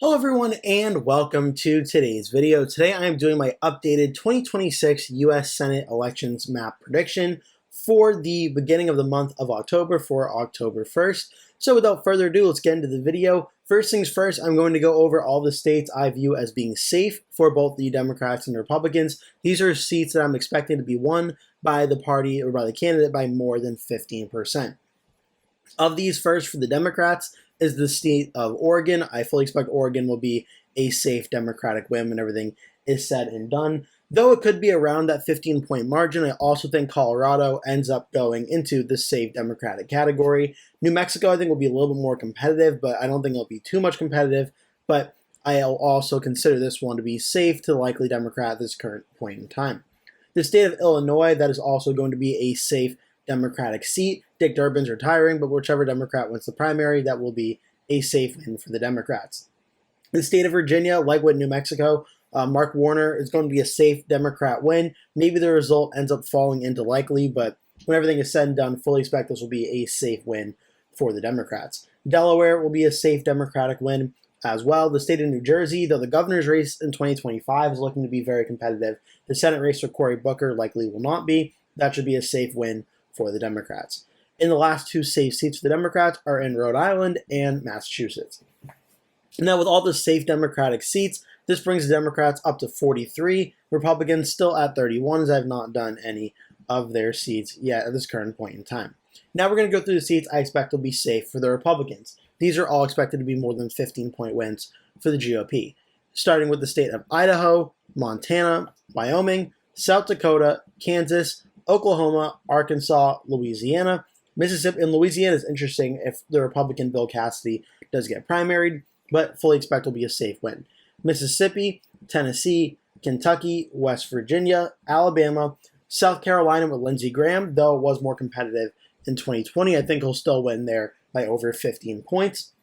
Hello everyone and welcome to today's video. Today I am doing my updated 2026 US Senate elections map prediction for the beginning of the month of October for October 1st. So without further ado, let's get into the video. First things first, I'm going to go over all the states I view as being safe for both the Democrats and Republicans. These are seats that I'm expecting to be won by the party or by the candidate by more than 15%. Of these, first for the Democrats is the state of Oregon. I fully expect Oregon will be a safe Democratic win when everything is said and done. Though it could be around that 15-point margin, I also think Colorado ends up going into the safe Democratic category. New Mexico, I think, will be a little bit more competitive, but I don't think it'll be too much competitive. But I'll also consider this one to be safe to the likely Democrat at this current point in time. The state of Illinois, that is also going to be a safe Democratic seat. Dick Durbin's retiring, but whichever Democrat wins the primary, that will be a safe win for the Democrats. The state of Virginia, like with New Mexico, Mark Warner is going to be a safe Democrat win. Maybe the result ends up falling into likely, but when everything is said and done, fully expect this will be a safe win for the Democrats. Delaware will be a safe Democratic win as well. The state of New Jersey, though the governor's race in 2025 is looking to be very competitive, the Senate race for Cory Booker likely will not be. That should be a safe win for the Democrats. And the last two safe seats for the Democrats are in Rhode Island and Massachusetts. Now, with all the safe Democratic seats, this brings the Democrats up to 43. Republicans still at 31, as I've not done any of their seats yet at this current point in time. Now we're going to go through the seats I expect will be safe for the Republicans. These are all expected to be more than 15-point wins for the GOP, starting with the state of Idaho, Montana, Wyoming, South Dakota, Kansas, Oklahoma, Arkansas, Louisiana, Mississippi. And Louisiana is interesting if the Republican Bill Cassidy does get primaried, but fully expect will be a safe win. Mississippi, Tennessee, Kentucky, West Virginia, Alabama, South Carolina with Lindsey Graham, though it was more competitive in 2020. I think he'll still win there by over 15 points.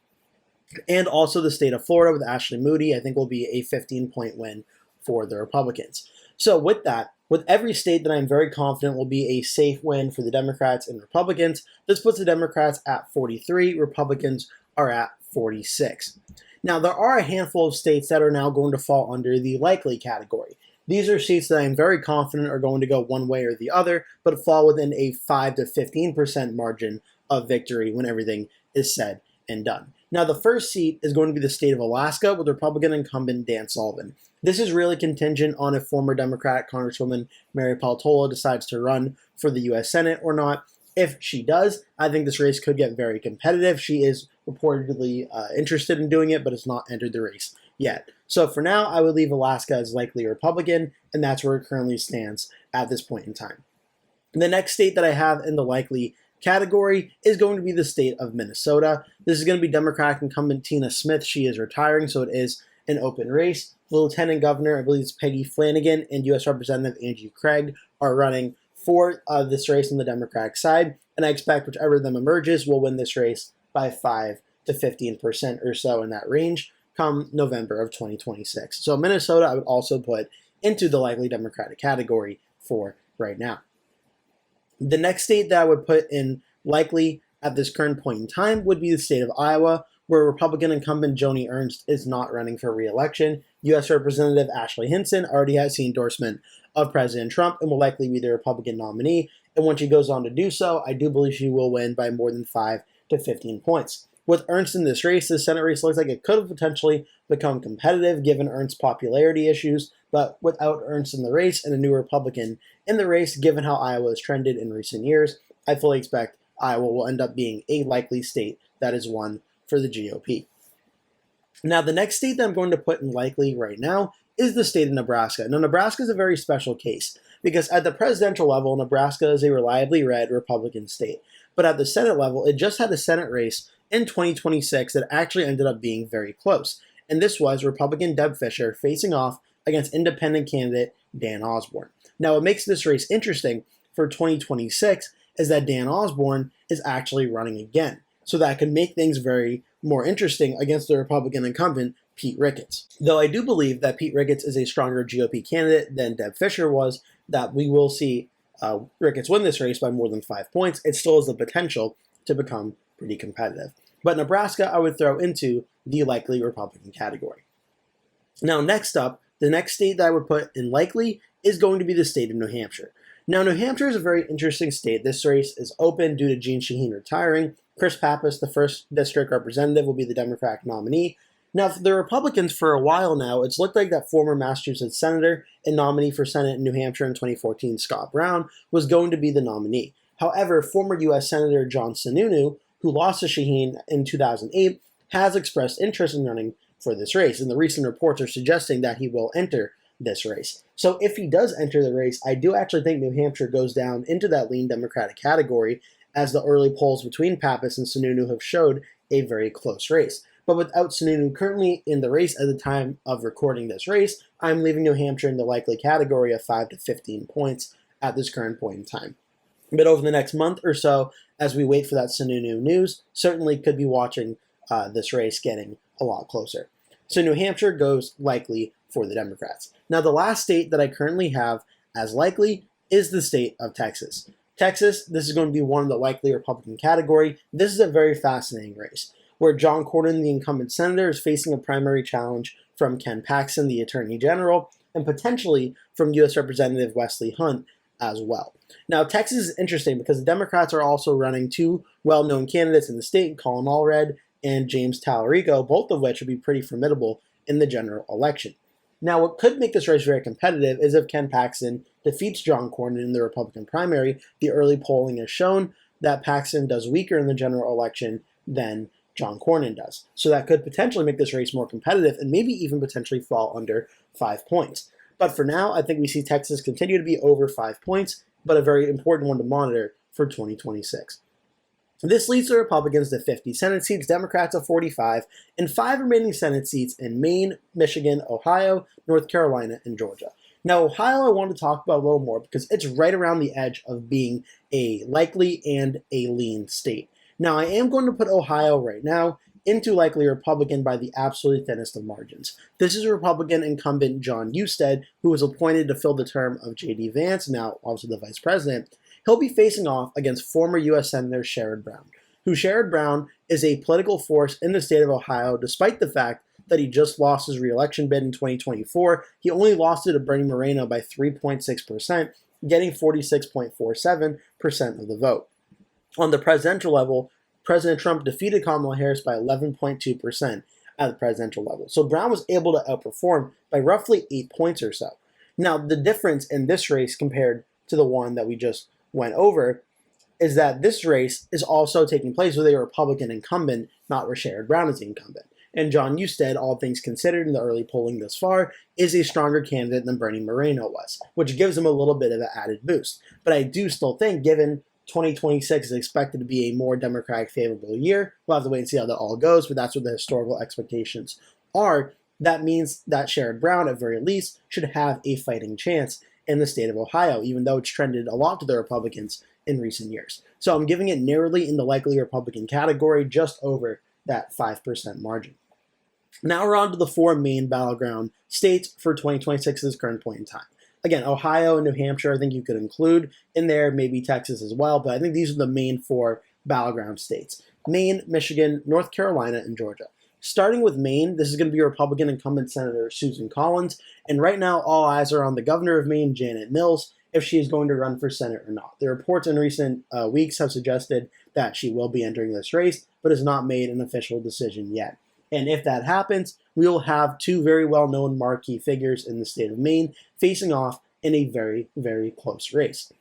And also the state of Florida with Ashley Moody, I think will be a 15-point win for the Republicans. So with that, with every state that I'm very confident will be a safe win for the Democrats and Republicans, this puts the Democrats at 43, Republicans are at 46. Now, there are a handful of states that are now going to fall under the likely category. These are seats that I'm very confident are going to go one way or the other, but fall within a 5 to 15% margin of victory when everything is said and done. Now, the first seat is going to be the state of Alaska with Republican incumbent Dan Sullivan. This is really contingent on if former Democrat Congresswoman Mary Peltola decides to run for the U.S. Senate or not. If she does, I think this race could get very competitive. She is reportedly interested in doing it, but has not entered the race yet. So for now, I would leave Alaska as likely Republican, and that's where it currently stands at this point in time. The next state that I have in the likely category is going to be the state of Minnesota. This is going to be Democratic incumbent Tina Smith. She is retiring, so it is an open race. The lieutenant governor, I believe it's Peggy Flanagan, and U.S. Representative Angie Craig are running for this race on the Democratic side, and I expect whichever of them emerges will win this race by 5 to 15% or so in that range come November of 2026. So Minnesota I would also put into the likely Democratic category for right now. The next state that I would put in likely at this current point in time would be the state of Iowa, where Republican incumbent Joni Ernst is not running for re-election. U.S. Representative Ashley Hinson already has the endorsement of President Trump and will likely be the Republican nominee. And when she goes on to do so, I do believe she will win by more than 5 to 15 points. With Ernst in this race, the Senate race looks like it could have potentially become competitive given Ernst's popularity issues, but without Ernst in the race and a new Republican in the race, given how Iowa has trended in recent years, I fully expect Iowa will end up being a likely state that is won for the GOP. Now, the next state that I'm going to put in likely right now is the state of Nebraska. Now, Nebraska is a very special case because at the presidential level, Nebraska is a reliably red Republican state. But at the Senate level, it just had a Senate race in 2026 that actually ended up being very close. And this was Republican Deb Fischer facing off against independent candidate Dan Osborne. Now, what makes this race interesting for 2026 is that Dan Osborne is actually running again. So that could make things very more interesting against the Republican incumbent, Pete Ricketts. Though I do believe that Pete Ricketts is a stronger GOP candidate than Deb Fischer was, that we will see Ricketts win this race by more than 5 points. It still has the potential to become pretty competitive. But Nebraska I would throw into the likely Republican category. Now, next up, the next state that I would put in likely is going to be the state of New Hampshire. Now, New Hampshire is a very interesting state. This race is open due to Gene Shaheen retiring. Chris Pappas, the 1st District Representative, will be the Democratic nominee. Now, for the Republicans, for a while now, it's looked like that former Massachusetts Senator and nominee for Senate in New Hampshire in 2014, Scott Brown, was going to be the nominee. However, former U.S. Senator John Sununu, who lost to Shaheen in 2008, has expressed interest in running for this race, and the recent reports are suggesting that he will enter this race. So if he does enter the race, I do actually think New Hampshire goes down into that lean Democratic category, as the early polls between Pappas and Sununu have showed a very close race. But without Sununu currently in the race at the time of recording this race, I'm leaving New Hampshire in the likely category of 5 to 15 points at this current point in time. But over the next month or so, as we wait for that Sununu news, certainly could be watching this race getting a lot closer. So New Hampshire goes likely for the Democrats. Now, the last state that I currently have as likely is the state of Texas. Texas, this is going to be one of the likely Republican category. This is a very fascinating race, where John Cornyn, the incumbent senator, is facing a primary challenge from Ken Paxton, the Attorney General, and potentially from U.S. Representative Wesley Hunt as well. Now, Texas is interesting because the Democrats are also running two well-known candidates in the state, Colin Allred and James Tallarico, both of which would be pretty formidable in the general election. Now, what could make this race very competitive is if Ken Paxton defeats John Cornyn in the Republican primary. The early polling has shown that Paxton does weaker in the general election than John Cornyn does. So that could potentially make this race more competitive and maybe even potentially fall under 5 points. But for now, I think we see Texas continue to be over 5 points, but a very important one to monitor for 2026. This leads the Republicans to 50 Senate seats, Democrats to 45, and 5 remaining Senate seats in Maine, Michigan, Ohio, North Carolina, and Georgia. Now, Ohio I want to talk about a little more because it's right around the edge of being a likely and a lean state. Now, I am going to put Ohio right now into likely Republican by the absolutely thinnest of margins. This is Republican incumbent John Husted, who was appointed to fill the term of J.D. Vance, now obviously the vice president. He'll be facing off against former U.S. Senator Sherrod Brown, who Sherrod Brown is a political force in the state of Ohio, despite the fact that he just lost his re-election bid in 2024. He only lost it to Bernie Moreno by 3.6%, getting 46.47% of the vote. On the presidential level, President Trump defeated Kamala Harris by 11.2% at the presidential level. So Brown was able to outperform by roughly 8 points or so. Now, the difference in this race compared to the one that we just went over is that this race is also taking place with a Republican incumbent, not where Sherrod Brown is the incumbent. And John Husted, all things considered in the early polling thus far, is a stronger candidate than Bernie Moreno was, which gives him a little bit of an added boost. But I do still think, given 2026 is expected to be a more Democratic favorable year, we'll have to wait and see how that all goes, but that's what the historical expectations are. That means that Sherrod Brown, at very least, should have a fighting chance in the state of Ohio, even though it's trended a lot to the Republicans in recent years. So I'm giving it narrowly in the likely Republican category, just over that 5% margin. Now we're on to the 4 main battleground states for 2026 at this current point in time. Again, Ohio and New Hampshire, I think you could include in there, maybe Texas as well, but I think these are the main 4 battleground states. Maine, Michigan, North Carolina, and Georgia. Starting with Maine, this is going to be Republican incumbent Senator Susan Collins, and right now all eyes are on the governor of Maine, Janet Mills, if she is going to run for Senate or not. The reports in recent weeks have suggested that she will be entering this race, but has not made an official decision yet. And if that happens, we will have 2 very well-known marquee figures in the state of Maine facing off in a very, very close race.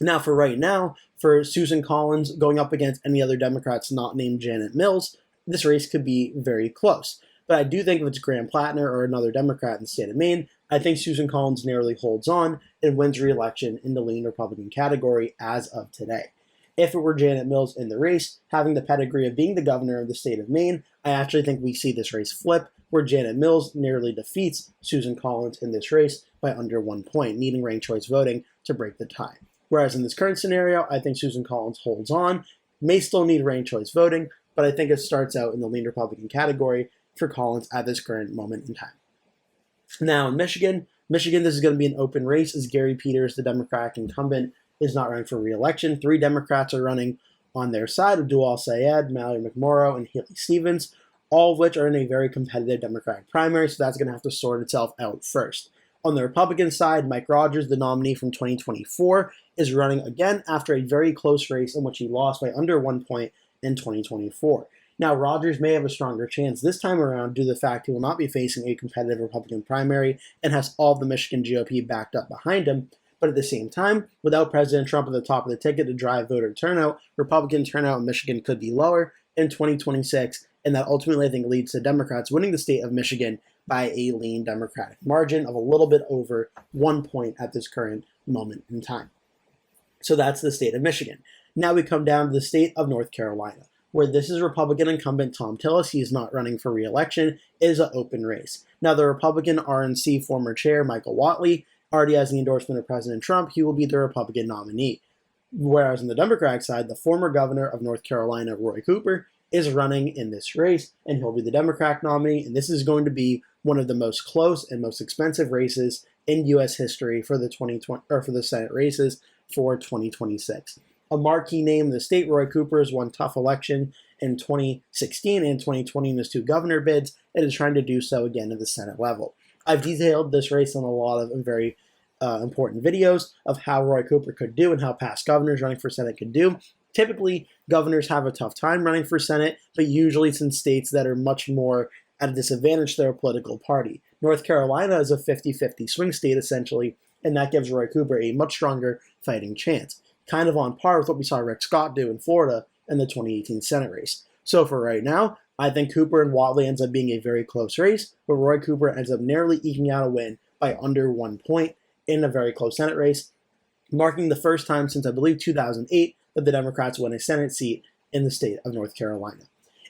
Now, for right now, for Susan Collins going up against any other Democrats not named Janet Mills, this race could be very close. But I do think if it's Graham Plattner or another Democrat in the state of Maine, I think Susan Collins narrowly holds on and wins re-election in the lean Republican category as of today. If it were Janet Mills in the race, having the pedigree of being the governor of the state of Maine, I actually think we see this race flip, where Janet Mills narrowly defeats Susan Collins in this race by under 1 point, needing ranked choice voting to break the tie. Whereas in this current scenario, I think Susan Collins holds on, may still need ranked choice voting, but I think it starts out in the lean Republican category for Collins at this current moment in time. Now, in Michigan, this is going to be an open race as Gary Peters, the Democratic incumbent, is not running for re-election. 3 Democrats are running. on their side, Abdul Sayed, Mallory McMorrow, and Haley Stevens, all of which are in a very competitive Democratic primary, so that's going to have to sort itself out first. On the Republican side, Mike Rogers, the nominee from 2024, is running again after a very close race in which he lost by under 1 point in 2024. Now, Rogers may have a stronger chance this time around due to the fact he will not be facing a competitive Republican primary and has all of the Michigan GOP backed up behind him. But at the same time, without President Trump at the top of the ticket to drive voter turnout, Republican turnout in Michigan could be lower in 2026, and that ultimately, I think, leads to Democrats winning the state of Michigan by a lean Democratic margin of a little bit over 1 point at this current moment in time. So that's the state of Michigan. Now we come down to the state of North Carolina, where this is Republican incumbent Tom Tillis. He is not running for re-election. It is an open race. Now, the Republican RNC former chair, Michael Whatley, already has the endorsement of President Trump. He will be the Republican nominee. Whereas on the Democratic side, the former governor of North Carolina, Roy Cooper, is running in this race, and he'll be the Democratic nominee. And this is going to be one of the most close and most expensive races in U.S. history for the Senate races for 2026. A marquee name in the state, Roy Cooper has won tough election in 2016 and 2020 in his two governor bids, and is trying to do so again at the Senate level. I've detailed this race in a lot of very important videos of how Roy Cooper could do and how past governors running for Senate could do. Typically, governors have a tough time running for Senate, but usually it's in states that are much more at a disadvantage to their political party. North Carolina is a 50-50 swing state, essentially, and that gives Roy Cooper a much stronger fighting chance, kind of on par with what we saw Rick Scott do in Florida in the 2018 Senate race. So for right now, I think Cooper and Whatley ends up being a very close race, but Roy Cooper ends up narrowly eking out a win by under 1 point in a very close Senate race, marking the first time since, I believe, 2008 that the Democrats won a Senate seat in the state of North Carolina.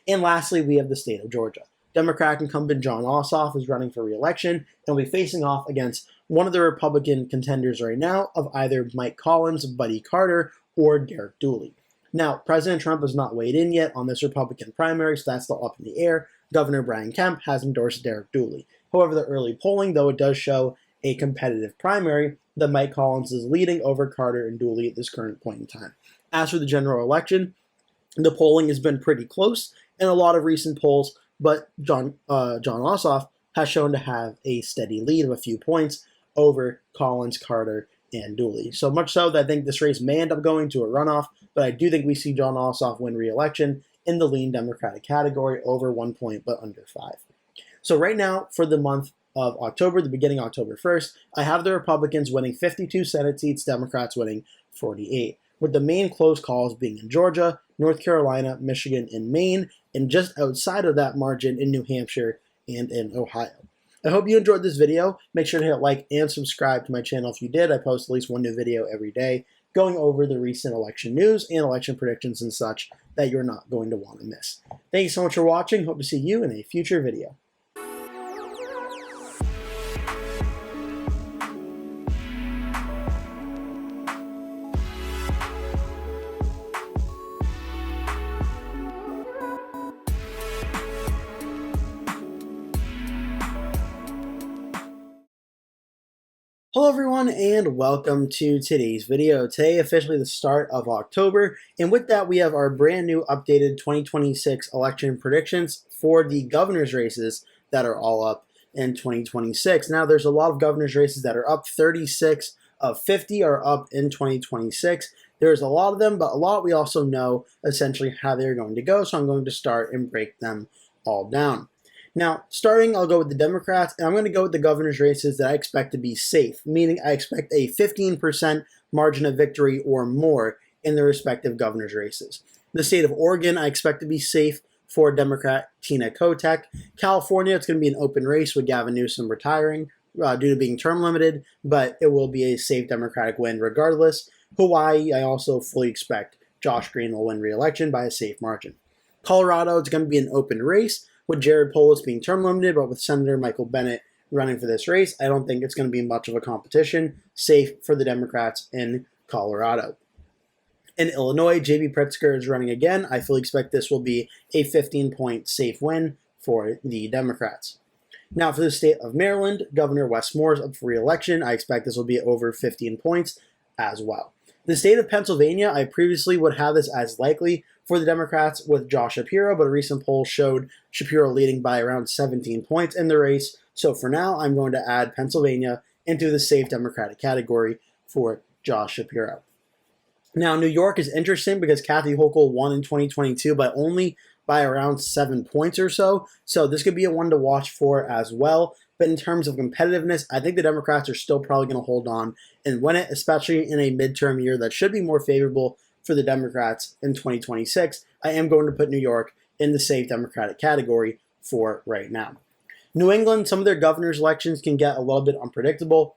And lastly, we have the state of Georgia. Democratic incumbent Jon Ossoff is running for re-election and will be facing off against one of the Republican contenders right now of either Mike Collins, Buddy Carter, or Derek Dooley. Now, President Trump has not weighed in yet on this Republican primary, so that's still up in the air. Governor Brian Kemp has endorsed Derek Dooley. However, the early polling, though it does show a competitive primary, that Mike Collins is leading over Carter and Dooley at this current point in time. As for the general election, the polling has been pretty close in a lot of recent polls, but Jon Ossoff has shown to have a steady lead of a few points over Collins, Carter, and Dooley. So much so that I think this race may end up going to a runoff, but I do think we see Jon Ossoff win re-election in the lean Democratic category over 1 point, but under 5. So right now, for the month of October, the beginning October 1st, I have the Republicans winning 52 Senate seats, Democrats winning 48, with the main close calls being in Georgia, North Carolina, Michigan, and Maine, and just outside of that margin in New Hampshire and in Ohio. I hope you enjoyed this video. Make sure to hit like and subscribe to my channel if you did. I post at least one new video every day going over the recent election news and election predictions and such that you're not going to want to miss. Thank you so much for watching. Hope to see you in a future video. Hello everyone and welcome to today's video. Today officially the start of October, and with that we have our brand new updated 2026 election predictions for the governor's races that are all up in 2026. Now there's a lot of governor's races that are up. 36 of 50 are up in 2026. There's a lot of them, but a lot we also know essentially how they're going to go, so I'm going to start and break them all down. Now, starting, I'll go with the Democrats, and I'm going to go with the governor's races that I expect to be safe, meaning I expect a 15% margin of victory or more in the respective governor's races. The state of Oregon, I expect to be safe for Democrat Tina Kotek. California, it's going to be an open race with Gavin Newsom retiring due to being term limited, but it will be a safe Democratic win regardless. Hawaii, I also fully expect Josh Green will win re-election by a safe margin. Colorado, it's going to be an open race with Jared Polis being term limited, but with Senator Michael Bennet running for this race, I don't think it's going to be much of a competition. Safe for the Democrats in Colorado. In Illinois, J.B. Pritzker is running again. I fully expect this will be a 15-point safe win for the Democrats. Now for the state of Maryland, Governor Wes Moore is up for re-election. I expect this will be over 15 points as well. The state of Pennsylvania, I previously would have this as likely for the Democrats with Josh Shapiro, but a recent poll showed Shapiro leading by around 17 points in the race. So for now, I'm going to add Pennsylvania into the safe Democratic category for Josh Shapiro. Now, New York is interesting because Kathy Hochul won in 2022, but only by around 7 points or so. So this could be a one to watch for as well. But in terms of competitiveness, I think the Democrats are still probably going to hold on and win it, especially in a midterm year that should be more favorable for the Democrats in 2026. I am going to put New York in the safe Democratic category for right now. New England, some of their governor's elections can get a little bit unpredictable.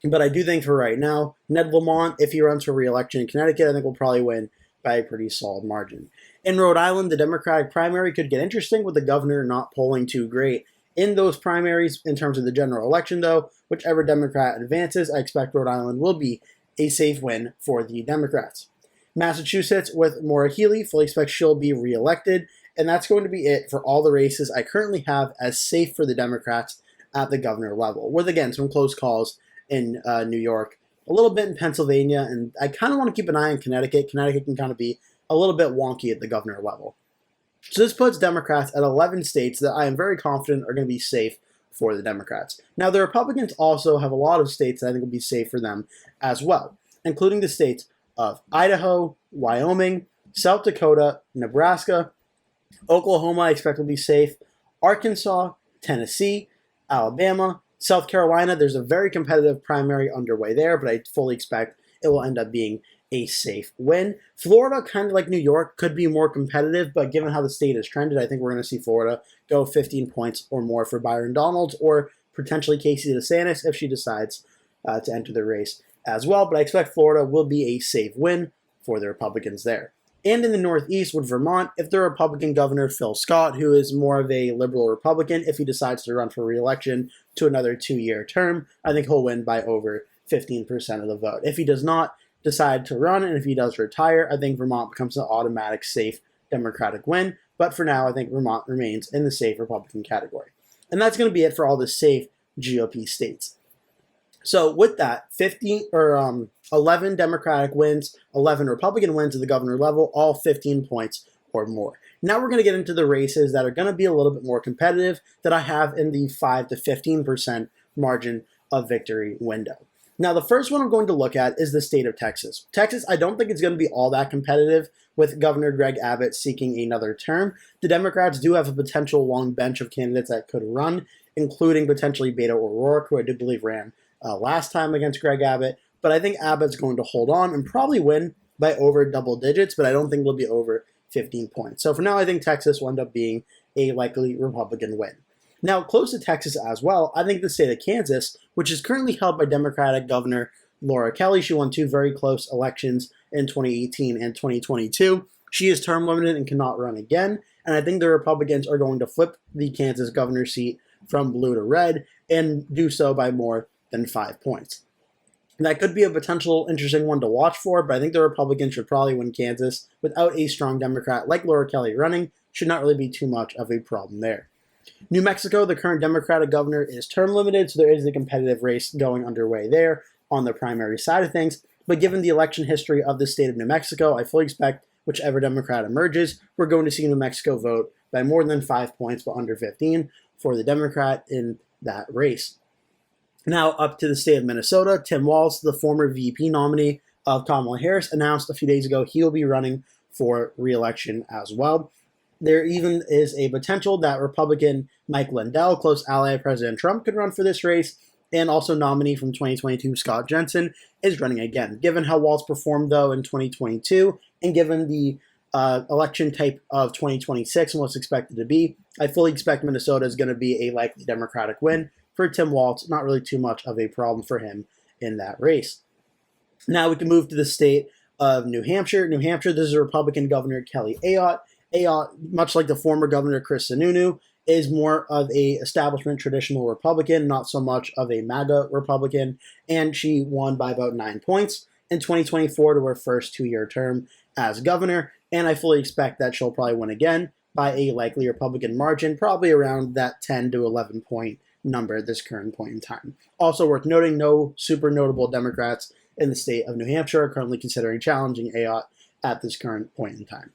But I do think for right now, Ned Lamont, if he runs for re-election in Connecticut, I think will probably win by a pretty solid margin. In Rhode Island, the Democratic primary could get interesting with the governor not polling too great in those primaries. In terms of the general election, though, whichever Democrat advances, I expect Rhode Island will be a safe win for the Democrats. Massachusetts, with Maura Healey, fully expect she'll be re-elected, and that's going to be it for all the races I currently have as safe for the Democrats at the governor level, with, again, some close calls in New York, a little bit in Pennsylvania, and I kind of want to keep an eye on Connecticut. Connecticut can kind of be a little bit wonky at the governor level. So this puts Democrats at 11 states that I am very confident are going to be safe for the Democrats. Now, the Republicans also have a lot of states that I think will be safe for them as well, including the states of Idaho, Wyoming, South Dakota, Nebraska, Oklahoma I expect will be safe, Arkansas, Tennessee, Alabama, South Carolina. There's a very competitive primary underway there, but I fully expect it will end up being a safe win. Florida, kind of like New York, could be more competitive, but given how the state has trended, I think we're going to see Florida go 15 points or more for Byron Donalds or potentially Casey DeSantis if she decides to enter the race as well. But I expect Florida will be a safe win for the Republicans there. And in the Northeast with Vermont, if the Republican governor Phil Scott, who is more of a liberal Republican, if he decides to run for re-election to another 2-year term, I think he'll win by over 15% of the vote. If he does not decide to run and if he does retire, I think Vermont becomes an automatic safe Democratic win. But for now, I think Vermont remains in the safe Republican category. And that's going to be it for all the safe GOP states. So with that, 11 Democratic wins, 11 Republican wins at the governor level, all 15 points or more. Now we're going to get into the races that are going to be a little bit more competitive that I have in the 5 to 15% margin of victory window. Now the first one I'm going to look at is the state of Texas. Texas, I don't think it's going to be all that competitive with Governor Greg Abbott seeking another term. The Democrats do have a potential long bench of candidates that could run, including potentially Beto O'Rourke, who I do believe ran last time against Greg Abbott, but I think Abbott's going to hold on and probably win by over double digits, but I don't think it'll be over 15 points. So for now, I think Texas will end up being a likely Republican win. Now, close to Texas as well, I think the state of Kansas, which is currently held by Democratic Governor Laura Kelly. She won 2 very close elections in 2018 and 2022. She is term limited and cannot run again, and I think the Republicans are going to flip the Kansas governor seat from blue to red and do so by more than 5 points. That could be a potential interesting one to watch for, but I think the Republicans should probably win Kansas without a strong Democrat like Laura Kelly running. Should not really be too much of a problem there. New Mexico, the current Democratic governor, is term limited, so there is a competitive race going underway there on the primary side of things. But given the election history of the state of New Mexico, I fully expect whichever Democrat emerges, we're going to see New Mexico vote by more than 5 points, but under 15 for the Democrat in that race. Now up to the state of Minnesota, Tim Walz, the former VP nominee of Kamala Harris, announced a few days ago he will be running for re-election as well. There even is a potential that Republican Mike Lindell, close ally of President Trump, could run for this race, and also nominee from 2022 Scott Jensen is running again. Given how Walz performed, though, in 2022, and given the election type of 2026 and what's expected to be, I fully expect Minnesota is going to be a likely Democratic win for Tim Walz. Not really too much of a problem for him in that race. Now we can move to the state of New Hampshire. New Hampshire, this is Republican Governor Kelly Ayotte. Ayotte, much like the former Governor Chris Sununu, is more of a establishment traditional Republican, not so much of a MAGA Republican, and she won by about 9 points in 2024 to her first 2-year term as governor, and I fully expect that she'll probably win again by a likely Republican margin, probably around that 10 to 11 point number at this current point in time. Also worth noting, no super notable Democrats in the state of New Hampshire are currently considering challenging Ayotte at this current point in time.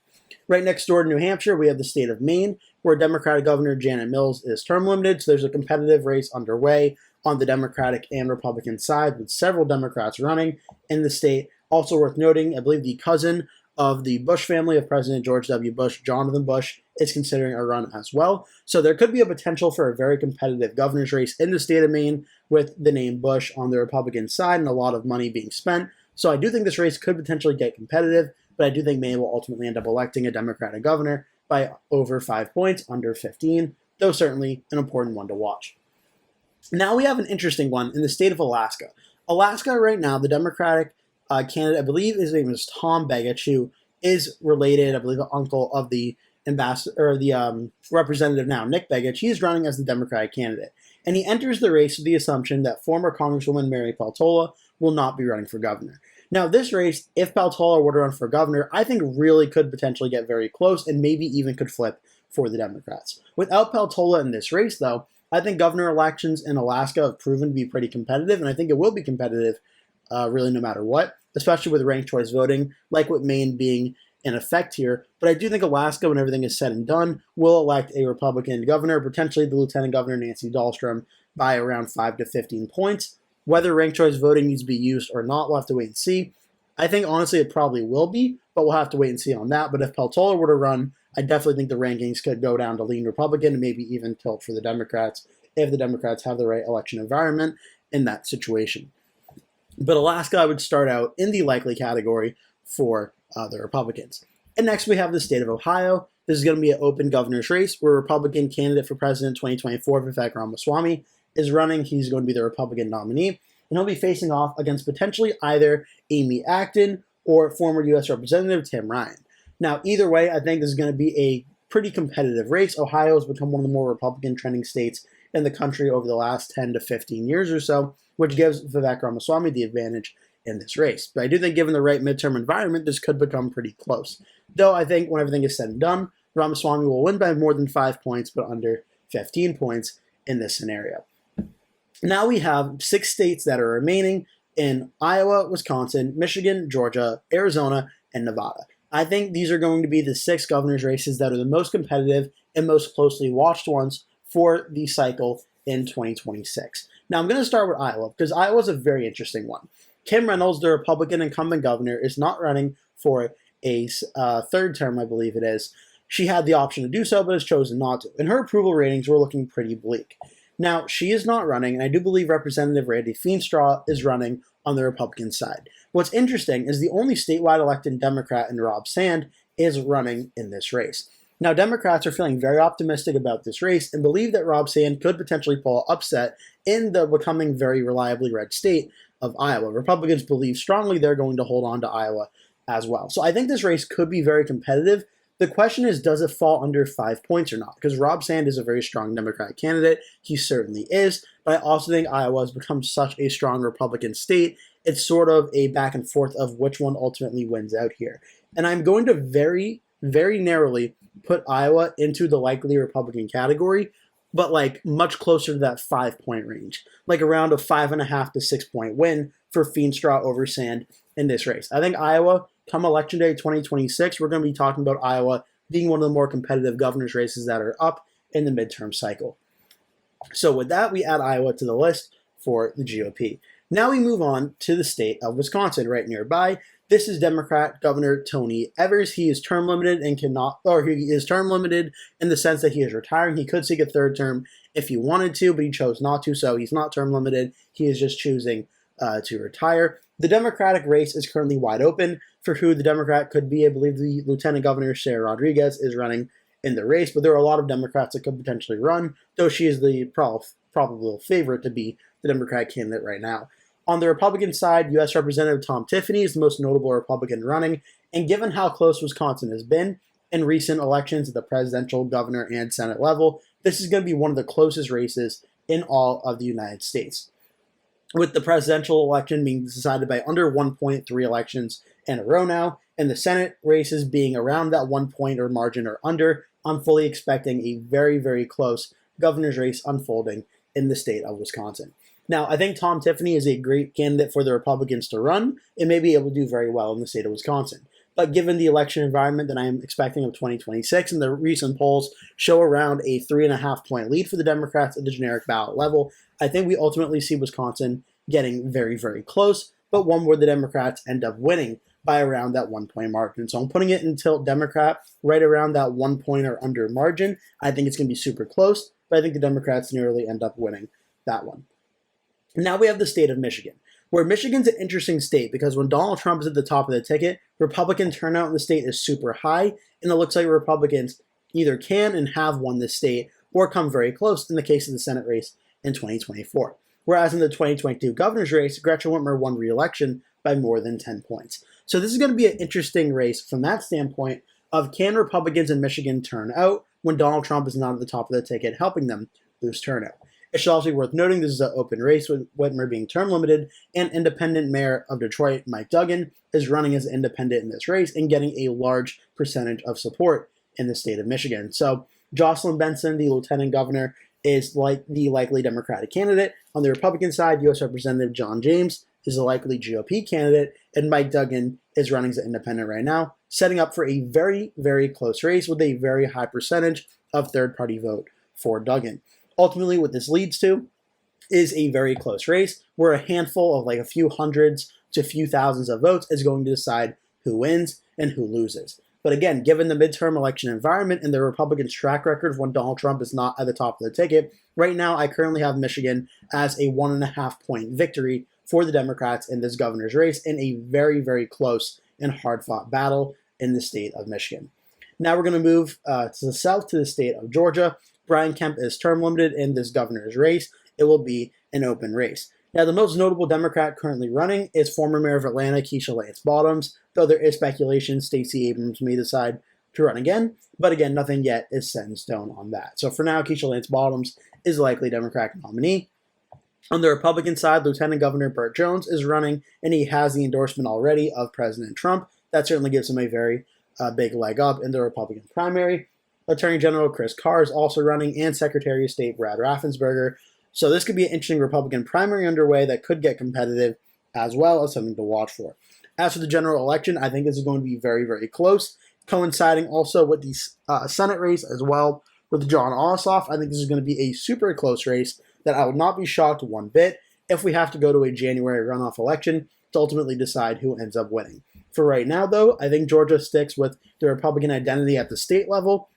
Right next door to New Hampshire, we have the state of Maine, where Democratic Governor Janet Mills is term limited, so there's a competitive race underway on the Democratic and Republican side, with several Democrats running in the state. Also worth noting, I believe the cousin of the Bush family of President George W. Bush, Jonathan Bush, is considering a run as well. So there could be a potential for a very competitive governor's race in the state of Maine with the name Bush on the Republican side and a lot of money being spent. So I do think this race could potentially get competitive, but I do think Maine will ultimately end up electing a Democratic governor by over 5 points, under 15, though certainly an important one to watch. Now we have an interesting one in the state of Alaska. Alaska right now, the Democratic candidate, I believe his name is Tom Begich, who is related, I believe, an uncle of the ambassador or the representative now, Nick Begich. He's running as the Democratic candidate, and he enters the race with the assumption that former Congresswoman Mary Peltola will not be running for governor. Now, this race, if Peltola were to run for governor, I think really could potentially get very close and maybe even could flip for the Democrats. Without Peltola in this race, though, I think governor elections in Alaska have proven to be pretty competitive, and I think it will be competitive really no matter what, especially with ranked choice voting, like with Maine being in effect here. But I do think Alaska, when everything is said and done, will elect a Republican governor, potentially the Lieutenant Governor Nancy Dahlstrom, by around 5 to 15 points. Whether ranked choice voting needs to be used or not, we'll have to wait and see. I think, honestly, it probably will be, but we'll have to wait and see on that. But if Peltola were to run, I definitely think the rankings could go down to lean Republican and maybe even tilt for the Democrats if the Democrats have the right election environment in that situation. But Alaska, I would start out in the likely category for the Republicans. And next we have the state of Ohio. This is going to be an open governor's race where Republican candidate for president 2024, Vivek Ramaswamy, is running. He's going to be the Republican nominee, and he'll be facing off against potentially either Amy Acton or former U.S. Representative Tim Ryan. Now, either way, I think this is going to be a pretty competitive race. Ohio has become one of the more Republican trending states in the country over the last 10 to 15 years or so, which gives Vivek Ramaswamy the advantage in this race. But I do think given the right midterm environment, this could become pretty close. Though I think when everything is said and done, Ramaswamy will win by more than 5 points, but under 15 points in this scenario. Now we have 6 states that are remaining in Iowa, Wisconsin, Michigan, Georgia, Arizona, and Nevada. I think these are going to be the 6 governor's races that are the most competitive and most closely watched ones for the cycle in 2026. Now, I'm going to start with Iowa because Iowa is a very interesting one. Kim Reynolds, the Republican incumbent governor, is not running for a third term, I believe it is. She had the option to do so, but has chosen not to. And her approval ratings were looking pretty bleak. Now, she is not running, and I do believe Representative Randy Feenstra is running on the Republican side. What's interesting is the only statewide elected Democrat in Rob Sand is running in this race. Now, Democrats are feeling very optimistic about this race and believe that Rob Sand could potentially pull an upset in the becoming very reliably red state of Iowa. Republicans believe strongly they're going to hold on to Iowa as well. So I think this race could be very competitive. The question is, does it fall under 5 points or not? Because Rob Sand is a very strong Democratic candidate. He certainly is. But I also think Iowa has become such a strong Republican state. It's sort of a back and forth of which one ultimately wins out here. And I'm going to very, very narrowly put Iowa into the likely Republican category, but like much closer to that 5 point range, like around a 5.5 to 6 point win for Feenstra over Sand in this race. I think Iowa, come Election Day 2026, we're going to be talking about Iowa being one of the more competitive governor's races that are up in the midterm cycle. So with that, we add Iowa to the list for the GOP. Now we move on to the state of Wisconsin, right nearby. This is Democrat Governor Tony Evers. He is term limited and cannot, or he is term limited in the sense that he is retiring. He could seek a third term if he wanted to, but he chose not to, so he's not term limited. He is just choosing to retire. The Democratic race is currently wide open for who the Democrat could be. I believe the Lieutenant Governor, Sarah Rodriguez, is running in the race, but there are a lot of Democrats that could potentially run, though she is the probable favorite to be the Democratic candidate right now. On the Republican side, U.S. Representative Tom Tiffany is the most notable Republican running, and given how close Wisconsin has been in recent elections at the presidential, governor, and Senate level, this is going to be one of the closest races in all of the United States. With the presidential election being decided by under 1.3 elections in a row now, and the Senate races being around that 1 point or margin or under, I'm fully expecting a very, very close governor's race unfolding in the state of Wisconsin. Now, I think Tom Tiffany is a great candidate for the Republicans to run and may be able to do very well in the state of Wisconsin. But given the election environment that I am expecting of 2026, and the recent polls show around a 3.5-point lead for the Democrats at the generic ballot level, I think we ultimately see Wisconsin getting very, very close, but one where the Democrats end up winning by around that 1-point margin. So I'm putting it in tilt Democrat right around that 1 point or under margin. I think it's going to be super close, but I think the Democrats nearly end up winning that one. Now we have the state of Michigan, where Michigan's an interesting state because when Donald Trump is at the top of the ticket, Republican turnout in the state is super high, and it looks like Republicans either can and have won this state or come very close in the case of the Senate race in 2024. Whereas in the 2022 governor's race, Gretchen Whitmer won re-election by more than 10 points. So this is going to be an interesting race from that standpoint of can Republicans in Michigan turn out when Donald Trump is not at the top of the ticket, helping them boost turnout. It should also be worth noting this is an open race with Whitmer being term limited, and independent mayor of Detroit, Mike Duggan, is running as independent in this race and getting a large percentage of support in the state of Michigan. So Jocelyn Benson, the lieutenant governor, is like the likely Democratic candidate. On the Republican side, U.S. Representative John James is a likely GOP candidate, and Mike Duggan is running as an independent right now, setting up for a very, very close race with a very high percentage of third-party vote for Duggan. Ultimately, what this leads to is a very close race where a handful of like a few hundreds to a few thousands of votes is going to decide who wins and who loses. But again, given the midterm election environment and the Republicans' track record when Donald Trump is not at the top of the ticket, right now I currently have Michigan as a 1.5-point victory for the Democrats in this governor's race in a very, very close and hard-fought battle in the state of Michigan. Now we're going to move to the south to the state of Georgia. Brian Kemp is term limited in this governor's race. It will be an open race. Now, the most notable Democrat currently running is former mayor of Atlanta, Keisha Lance Bottoms, though there is speculation Stacey Abrams may decide to run again. But again, nothing yet is set in stone on that. So for now, Keisha Lance Bottoms is the likely Democratic nominee. On the Republican side, Lieutenant Governor Burt Jones is running, and he has the endorsement already of President Trump. That certainly gives him a very big leg up in the Republican primary. Attorney General Chris Carr is also running, and Secretary of State Brad Raffensperger. So this could be an interesting Republican primary underway that could get competitive, as well as something to watch for. As for the general election, I think this is going to be very, very close, coinciding also with the Senate race as well with John Ossoff. I think this is going to be a super close race that I would not be shocked one bit if we have to go to a January runoff election to ultimately decide who ends up winning. For right now, though, I think Georgia sticks with the Republican identity at the state level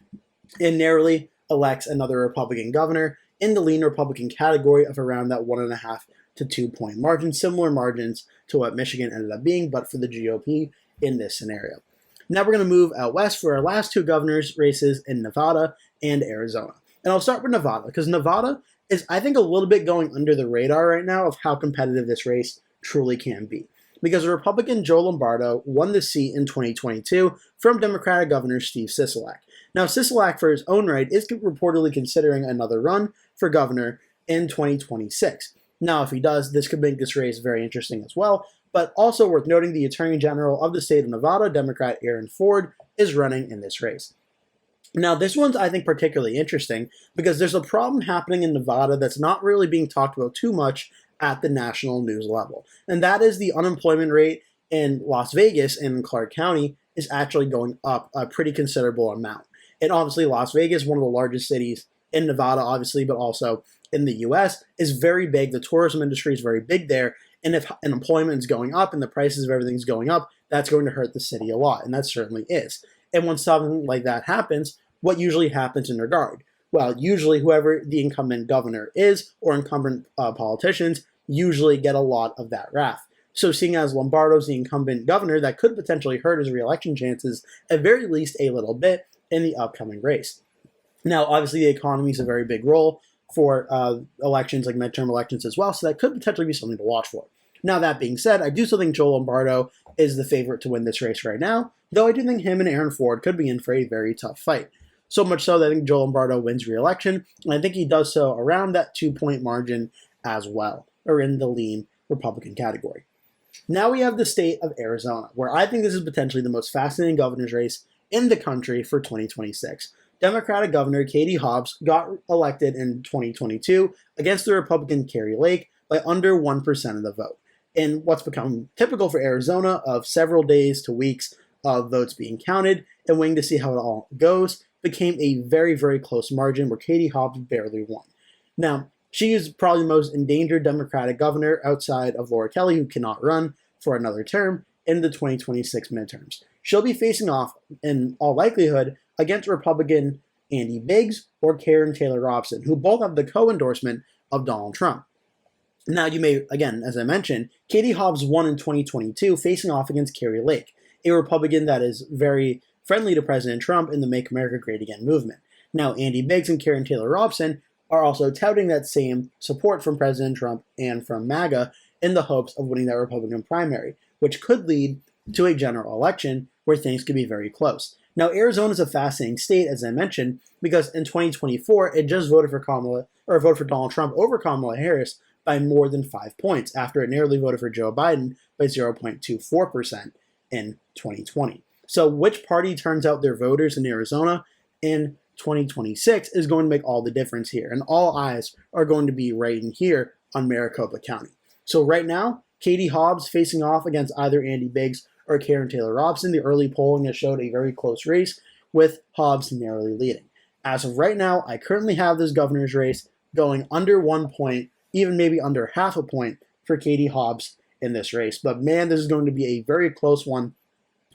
and narrowly elects another Republican governor in the lean Republican category of around that 1.5 to 2-point margin, similar margins to what Michigan ended up being, but for the GOP in this scenario. Now we're going to move out west for our last two governors' races in Nevada and Arizona. And I'll start with Nevada, because Nevada is, I think, a little bit going under the radar right now of how competitive this race truly can be. Because Republican Joe Lombardo won the seat in 2022 from Democratic Governor Steve Sisolak. Now, Sisolak, for his own right, is reportedly considering another run for governor in 2026. Now, if he does, this could make this race very interesting as well. But also worth noting, the Attorney General of the state of Nevada, Democrat Aaron Ford, is running in this race. Now, this one's, I think, particularly interesting because there's a problem happening in Nevada that's not really being talked about too much at the national news level. And that is the unemployment rate in Las Vegas and in Clark County is actually going up a pretty considerable amount. And obviously, Las Vegas, one of the largest cities in Nevada, obviously, but also in the U.S., is very big. The tourism industry is very big there. And if unemployment is going up and the prices of everything is going up, that's going to hurt the city a lot. And that certainly is. And when something like that happens, what usually happens in regard? Well, usually whoever the incumbent governor is or incumbent politicians usually get a lot of that wrath. So seeing as Lombardo's the incumbent governor, that could potentially hurt his re-election chances, at very least a little bit, in the upcoming race. Now, obviously, the economy is a very big role for elections like midterm elections as well, so that could potentially be something to watch for. Now, that being said, I do still think Joe Lombardo is the favorite to win this race right now, though I do think him and Aaron Ford could be in for a very tough fight. So much so that I think Joe Lombardo wins re-election, and I think he does so around that 2-point margin as well, or in the lean Republican category. Now we have the state of Arizona, where I think this is potentially the most fascinating governor's race in the country for 2026. Democratic Governor Katie Hobbs got elected in 2022 against the Republican Kari Lake by under 1% of the vote, in what's become typical for Arizona of several days to weeks of votes being counted and waiting to see how it all goes, became a very, very close margin where Katie Hobbs barely won. Now, she is probably the most endangered Democratic governor outside of Laura Kelly, who cannot run for another term in the 2026 midterms. She'll be facing off, in all likelihood, against Republican Andy Biggs or Karen Taylor Robson, who both have the co-endorsement of Donald Trump. Now, you may, again, as I mentioned, Katie Hobbs won in 2022, facing off against Kari Lake, a Republican that is very friendly to President Trump in the Make America Great Again movement. Now, Andy Biggs and Karen Taylor Robson are also touting that same support from President Trump and from MAGA in the hopes of winning that Republican primary, which could lead to a general election where things could be very close. Now, Arizona is a fascinating state, as I mentioned, because in 2024, it just voted for Donald Trump over Kamala Harris by more than 5 points, after it narrowly voted for Joe Biden by 0.24% in 2020. So which party turns out their voters in Arizona in 2026 is going to make all the difference here, and all eyes are going to be right in here on Maricopa County. So right now, Katie Hobbs facing off against either Andy Biggs or Karen Taylor Robson. The early polling has showed a very close race, with Hobbs narrowly leading. As of right now, I currently have this governor's race going under 1 point, even maybe under half a point for Katie Hobbs in this race. But man, this is going to be a very close one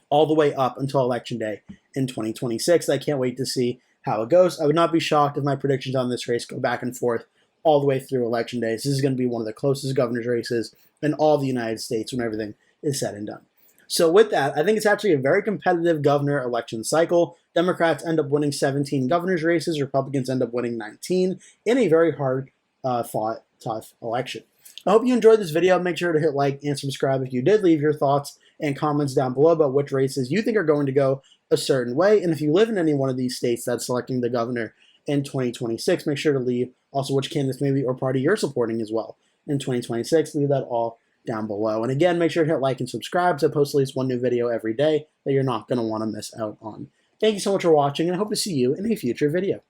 all the way up until Election Day in 2026. I can't wait to see how it goes. I would not be shocked if my predictions on this race go back and forth all the way through Election Day. This is going to be one of the closest governor's races in all of the United States when everything is said and done. So with that, I think it's actually a very competitive governor election cycle. Democrats end up winning 17 governor's races. Republicans end up winning 19 in a very hard fought, tough election. I hope you enjoyed this video. Make sure to hit like and subscribe if you did. Leave your thoughts and comments down below about which races you think are going to go a certain way. And if you live in any one of these states that's selecting the governor in 2026, make sure to leave also which candidates maybe or party you're supporting as well in 2026. Leave that all down below. And again, make sure to hit like and subscribe so I post at least one new video every day that you're not going to want to miss out on. Thank you so much for watching, and I hope to see you in a future video.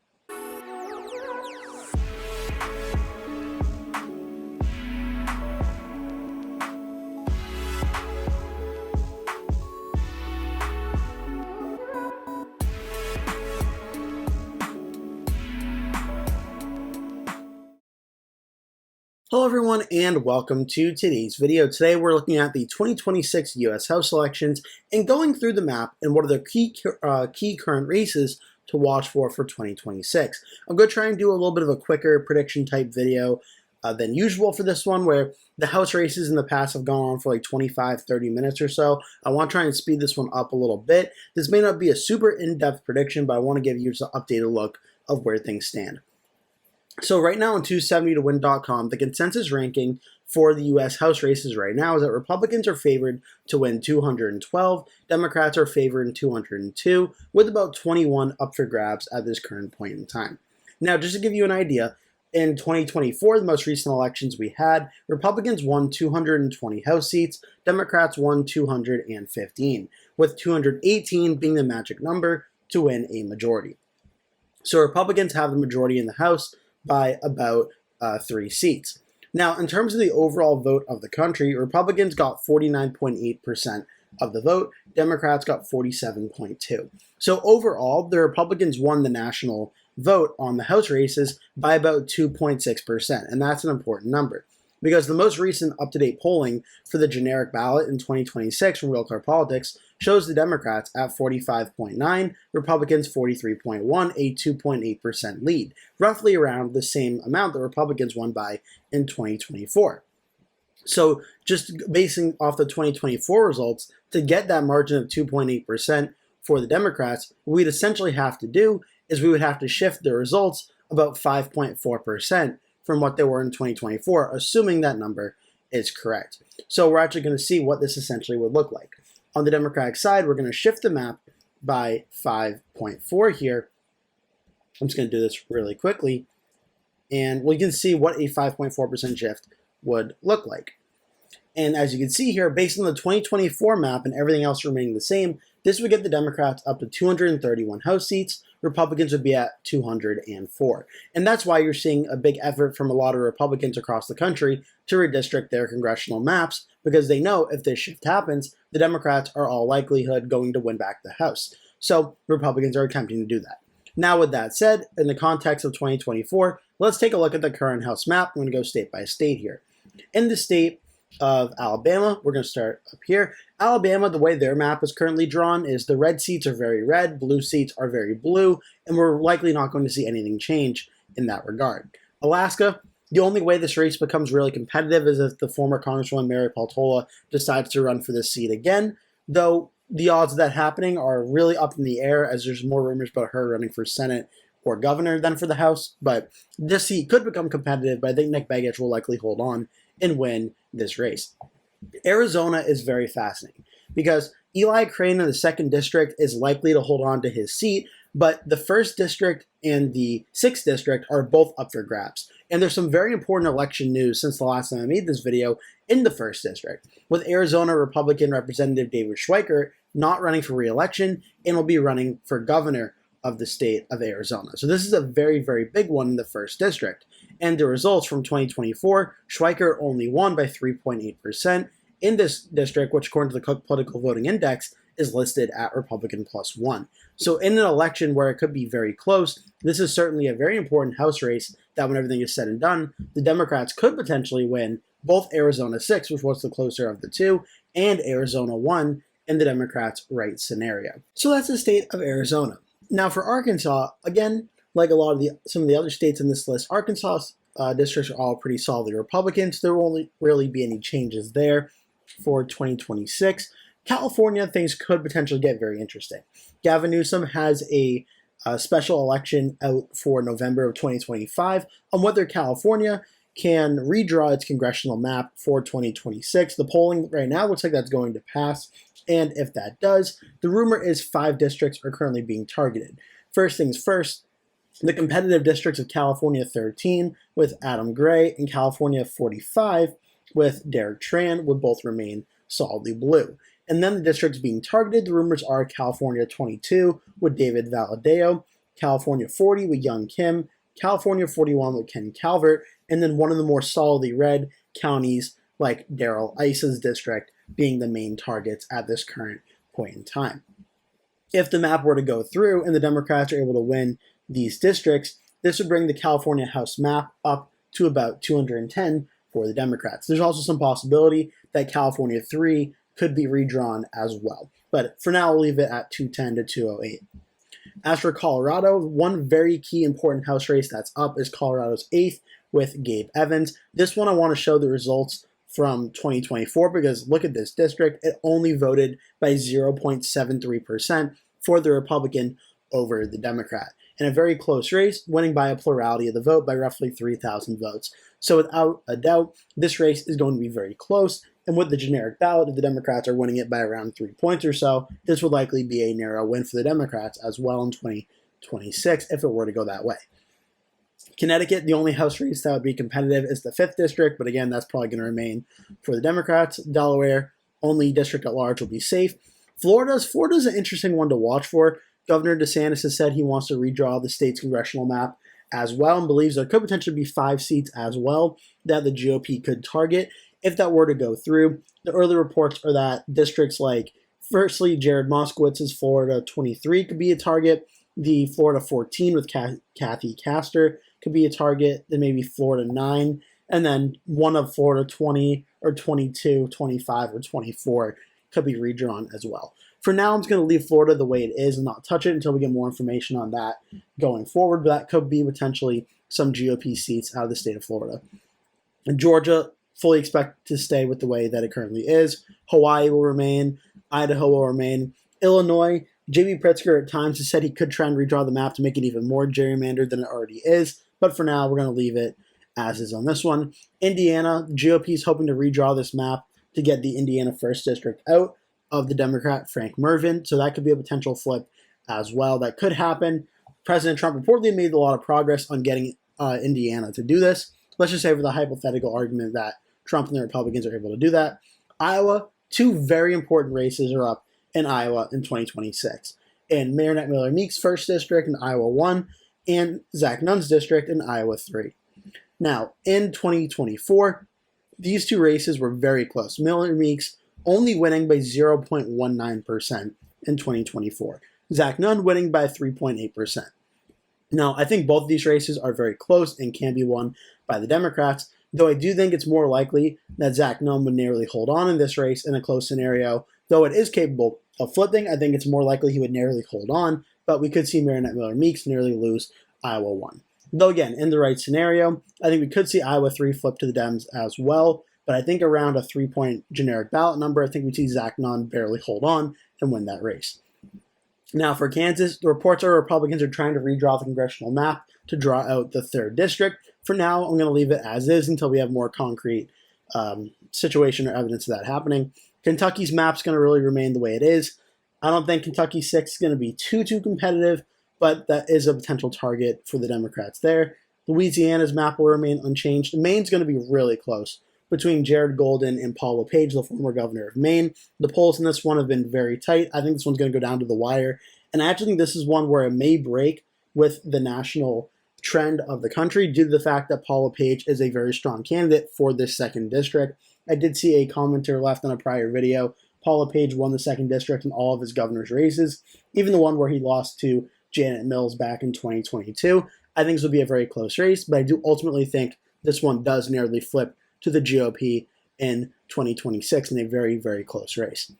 Hello everyone and welcome to today's video. Today we're looking at the 2026 US House elections and going through the map and what are the key current races to watch for 2026. I'm going to try and do a little bit of a quicker prediction type video than usual for this one, where the House races in the past have gone on for like 25-30 minutes or so. I want to try and speed this one up a little bit. This may not be a super in-depth prediction, but I want to give you just an updated look of where things stand. So right now on 270towin.com, the consensus ranking for the U.S. House races right now is that Republicans are favored to win 212, Democrats are favored in 202, with about 21 up for grabs at this current point in time. Now, just to give you an idea, in 2024, the most recent elections we had, Republicans won 220 House seats, Democrats won 215, with 218 being the magic number to win a majority. So Republicans have the majority in the House by about 3 seats. Now, in terms of the overall vote of the country, Republicans got 49.8% of the vote, Democrats got 47.2%. So overall, the Republicans won the national vote on the House races by about 2.6%, and that's an important number, because the most recent up-to-date polling for the generic ballot in 2026 from Real Clear Politics shows the Democrats at 45.9, Republicans 43.1, a 2.8% lead, roughly around the same amount that Republicans won by in 2024. So just basing off the 2024 results, to get that margin of 2.8% for the Democrats, what we'd essentially have to do is we would have to shift the results about 5.4% from what they were in 2024, assuming that number is correct. So we're actually going to see what this essentially would look like. On the Democratic side, we're going to shift the map by 5.4 here. I'm just going to do this really quickly, and we can see what a 5.4% shift would look like. And as you can see here, based on the 2024 map and everything else remaining the same, this would get the Democrats up to 231 House seats, Republicans would be at 204. And that's why you're seeing a big effort from a lot of Republicans across the country to redistrict their congressional maps, because they know if this shift happens, the Democrats are all likelihood going to win back the House. So Republicans are attempting to do that. Now, with that said, in the context of 2024, let's take a look at the current House map. I'm going to go state by state here. In the state of Alabama, we're going to start up here. Alabama, the way their map is currently drawn is the red seats are very red, blue seats are very blue, and we're likely not going to see anything change in that regard. Alaska, the only way this race becomes really competitive is if the former Congresswoman Mary Peltola decides to run for this seat again, though the odds of that happening are really up in the air, as there's more rumors about her running for Senate or governor than for the House. But this seat could become competitive, but I think Nick Begich will likely hold on and win this race. Arizona is very fascinating because Eli Crane in the 2nd District is likely to hold on to his seat, but the 1st District and the 6th District are both up for grabs. And there's some very important election news since the last time I made this video in the 1st District, with Arizona Republican Representative David Schweikert not running for re-election and will be running for governor of the state of Arizona. So this is a very, very big one in the 1st District. And the results from 2024, Schweikert only won by 3.8% in this district, which according to the Cook Political Voting Index is listed at Republican +1. So in an election where it could be very close, this is certainly a very important House race that when everything is said and done, the Democrats could potentially win both Arizona 6, which was the closer of the two, and Arizona 1 in the Democrats' right scenario. So that's the state of Arizona. Now for Arkansas, again, like a lot of some of the other states in this list, Arkansas districts are all pretty solidly Republican, so there won't really be any changes there for 2026. California, things could potentially get very interesting. Gavin Newsom has a special election out for November of 2025 on whether California can redraw its congressional map for 2026. The polling right now looks like that's going to pass, and if that does, the rumor is 5 districts are currently being targeted. First things first, the competitive districts of California 13 with Adam Gray and California 45 with Derek Tran would both remain solidly blue. And then the districts being targeted, the rumors are California 22 with David Valadao, California 40 with Young Kim, California 41 with Ken Calvert, and then one of the more solidly red counties like Darrell Ice's district being the main targets at this current point in time. If the map were to go through and the Democrats are able to win these districts, this would bring the California House map up to about 210 for the Democrats. There's also some possibility that California 3 could be redrawn as well. But for now, we'll leave it at 210 to 208. As for Colorado, one very key important House race that's up is Colorado's 8th with Gabe Evans. This one I want to show the results from 2024 because look at this district. It only voted by 0.73% for the Republican over the Democrat. In a very close race, winning by a plurality of the vote by roughly 3,000 votes. So without a doubt, this race is going to be very close. And with the generic ballot, if the Democrats are winning it by around 3 points or so, this would likely be a narrow win for the Democrats as well in 2026 if it were to go that way. Connecticut, the only House race that would be competitive is the 5th district, but again, that's probably going to remain for the Democrats. Delaware, only district at large will be safe. Florida's an interesting one to watch for. Governor DeSantis has said he wants to redraw the state's congressional map as well and believes there could potentially be 5 seats as well that the GOP could target if that were to go through. The early reports are that districts like, firstly, Jared Moskowitz's Florida 23 could be a target. The Florida 14 with Kathy Castor could be a target. Then maybe Florida 9. And then one of Florida 20 or 22, 25, or 24 could be redrawn as well. For now, I'm just going to leave Florida the way it is and not touch it until we get more information on that going forward. But that could be potentially some GOP seats out of the state of Florida. And Georgia, fully expect to stay with the way that it currently is. Hawaii will remain. Idaho will remain. Illinois, J.B. Pritzker at times has said he could try and redraw the map to make it even more gerrymandered than it already is. But for now, we're going to leave it as is on this one. Indiana, GOP is hoping to redraw this map to get the Indiana 1st District out of the Democrat Frank Mervyn. So that could be a potential flip as well. That could happen. President Trump reportedly made a lot of progress on getting Indiana to do this. Let's just say for the hypothetical argument that Trump and the Republicans are able to do that. Iowa, 2 very important races are up in Iowa in 2026. in Marinette Miller Meek's 1st District in Iowa 1 and Zach Nunn's district in Iowa 3. Now, in 2024, these two races were very close. Miller Meeks only winning by 0.19% in 2024. Zach Nunn winning by 3.8%. Now, I think both of these races are very close and can be won by the Democrats, though I do think it's more likely that Zach Nunn would narrowly hold on in this race in a close scenario. Though it is capable of flipping, I think it's more likely he would narrowly hold on, but we could see Marinette Miller Meeks nearly lose Iowa 1. Though again, in the right scenario, I think we could see Iowa 3 flip to the Dems as well, but I think around a 3-point generic ballot number, I think we'd see Zach Nunn barely hold on and win that race. Now for Kansas, the reports are Republicans are trying to redraw the congressional map to draw out the 3rd district. For now, I'm going to leave it as is until we have more concrete situation or evidence of that happening. Kentucky's map's going to really remain the way it is. I don't think Kentucky 6 is going to be too competitive, but that is a potential target for the Democrats there. Louisiana's map will remain unchanged. Maine's going to be really close between Jared Golden and Paul LePage, the former governor of Maine. The polls in this one have been very tight. I think this one's going to go down to the wire. And I actually think this is one where it may break with the national trend of the country due to the fact that Paul LePage is a very strong candidate for this 2nd district. I did see a commenter left on a prior video. Paul LePage won the 2nd district in all of his governor's races, even the one where he lost to Janet Mills back in 2022. I think this will be a very close race, but I do ultimately think this one does nearly flip to the GOP in 2026 in a very, very close race.